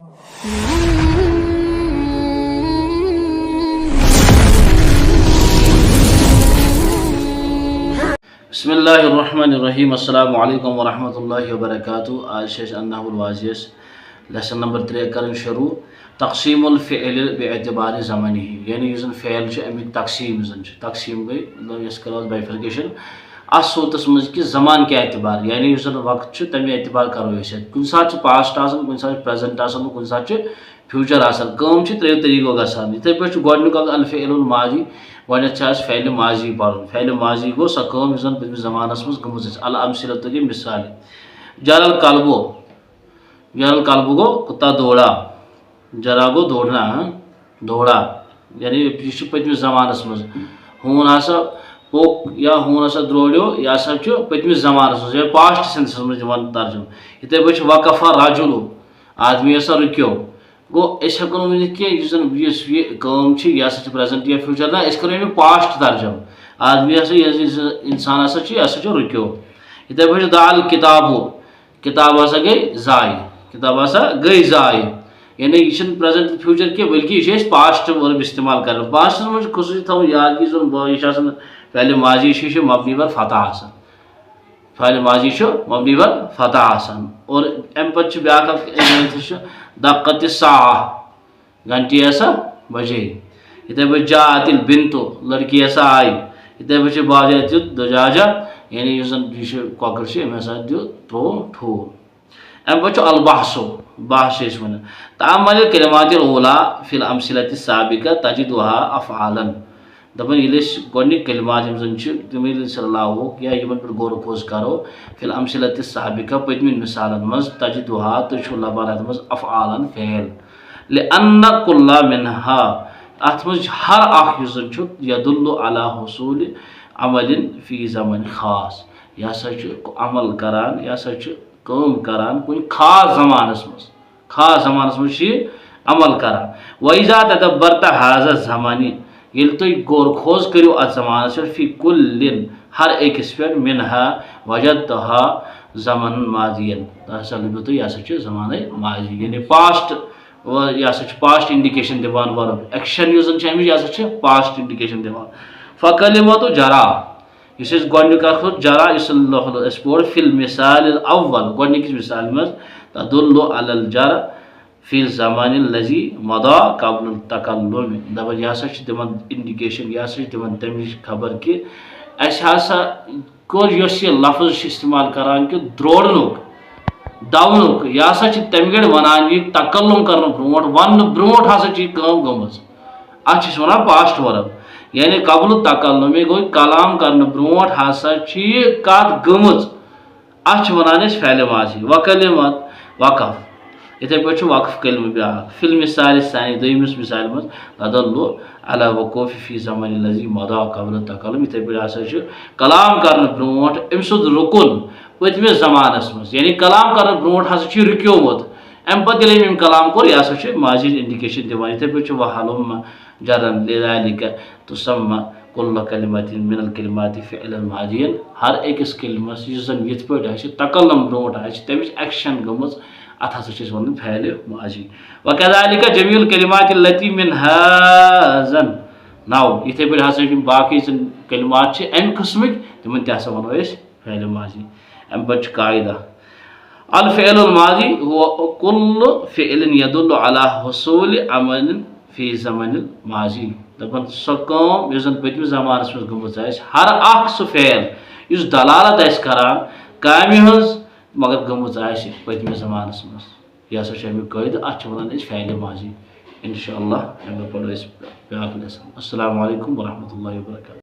बिस्मिल्लाहिर्रहमानिर्रहीम। अस्सलामु अलैकुम वरहमतुल्लाहि वबरकातुहू। आज शेष अन्नहुल वाजियस लेसन नंबर 3 कर शुरू। तकसीमुल फ़िअल बिएतिबार ज़मानिही, यानी युस फ़ेल अमिक तकसीम तकसीम गई मतलब यस करो बाइफर्केशन अस सूरतस मज कि ज़मान के एतबार, यानी युस वक्त तमे एतबार करो कुन सात पास्ट आसान, कुन सात प्रेजेंट आसान, कुन सात फ्यूचर आसान। कम त्रेयो तरीको गसान इथे पे गोडनुक अल फ़िअलुल माजी गोडनेथ फ़ेल माजी पढ़न। फ़ेल माजी गो सह कम युस पतमिस ज़मानस मज गमज अल अमसिलतु गई मिसाल। जरल कल्बु गो कुत्ता दौड़ा, जरा गो दौड़ना, दौड़ा यानी यह पतमिस ज़मानस मज। हून हसा पोक या हून हसा द्रोड़ो यह हसा पतमिस ज़मानस मज, पास्ट सेंस मज तर्जुम। इथे पे वक़फ़ा रजुलु, आदमी हसा रुक्यो गो। हेको वन कम यह हसा प्रेजेंट या फ्यूचर ना, करो पास्ट तर्जुम। आदमी हसा इंसान हसा रुक्यो। इथे पे दाल किताबु, किताब हसा गई जाय, किताब हसा गई जाय, यानी यह प्रेजेंट फ्यूचर के बल्कि यह पास्ट वर्ब इस्तेमाल कर। पास्ट मज खसूस थो याद कि यह फ़ेल माजी मबनी बर फतह आसान, फ़ेल माजी मबनी बर फतह आसान। और अम पे ब्या दक़त साह, घंटी हसा बजे। इथे पे जातिल बिंतु, लड़की हसा आई। इथे पे बाजत दजाजा, यानी कौकर हसा त्रो ठूल। अम पे अल बहसु, बहस वन तअम्मल कलिमातिल ऊला फिल अमसिलति साबिका तजिदुहा अफ़आलन। दपन ये गोडनिक कलिमात तम सलाह या इन पे गौर खोज करो फिल अमसिलति साबिका पतमिन मिसालन मज तजिदुहा तो लबान अत मज अफ़आलन फ़ेल। लिअन्न कुल्ला मिनहा, अत मज हर अख यदुल्लु अला हुसूल अमलिन फ़ी ज़मन खास, यह हसा अमल करान, यह हसा काम करान कुन खास ज़मानस मज, खास ज़मानस मज अमल करान। वइज़ा तदब्बरत हाज़ा ज़मानी, यदि तुम गौर खोज करो अत ज़मानस फ़ी कुल्लिन हर अकिस पे मिनहा वजदतहा ज़मन माजियन, हसा लभो तुम यह हसा ज़माने माजी, यानी पास्ट। यह हसा पास्ट इंडिकेशन दिवान वर्ब एक्शन युस यह हसा पास्ट इंडिकेशन दिवान। फ़कलिमतु जरा, इस गोडनिक जरा इस पोर फिल मिसाल अव्वल गोडनिक मिसाल मज तदुल्लु अलल जर फिल ज़मानिल लज़ी मदा क़ब्ल तकल्लुम। दपन यह हसा दिवन इंडिकेशन, यह हसा दिवन तमिच खबर कि अस हसा कोर यह लफ्ज़ इस्तेमाल करान कि द्रोड़नुक, दवनुक, यह हसा तम गड़ वनान यह तकल्लुम कर ब्रोट वन ब्रोट हसा कम गमज। अत वन पास्ट वर्ब, यानी कबल तकल्लुम गो कलाम कर ब्रोट हसा कत गमज। अत वनान फ़ेल माजी। वकलिमत वक़फ़, इथे पे वक़फ़ कलिम ब्या फिल मिसाल सानी दोयमिस मिसाल मज तदल्लु अला वक़ूफ़ फ़ी ज़मानिल लज़ी मदा क़ब्ल तकल्लुम। इथे पे हसा कलाम कर ब्रोट अम सुद रुकुन पतमिस ज़मानस मज, यानी कलाम कर ब्रोट हसा रुक्योमुत। अम पे ये कलाम कोर यह हसा माजी इंडिकेशन दिवान। इथे पे वहलुम जरन लिज़ालिका तुसम्मा कुल्ल कलिमतिन मिनल कलिमाति फ़िअलन माजियन, हर अकिस कलिमस युस यथ पे तकल्लुम ब्रोट तमिच एक्शन गमज अत हसा वन फ़ेल माजी। वकज़ालिका जमीउल कलिमाति लती मिन हाज़न नाउ, इथे पे हसा बाकी कलिमात अम किस्मिक तिमन तह वनो फ़ेल माजी। अम पे कायदा अल फ़िअलुल माजी हुवा कुल्लु फ़िअलिन यदुल्लु अला हुसूल अमलिन फ़ी ज़मनिल माजी। दपन सह काम युस पतमिस ज़मानस मज गमज हर अख सह फ़ेल युस दलालत करान कामि हज मगर गमज पतमिस ज़मानस मज। यह हसा अमिक कायदा, अत वनान फ़ेल माजी। इंशाअल्लाह अमे पढ़ो ब्याक लेसन। अस्सलामु अलैकुम वरहमतुल्लाहि वबरकातुहू।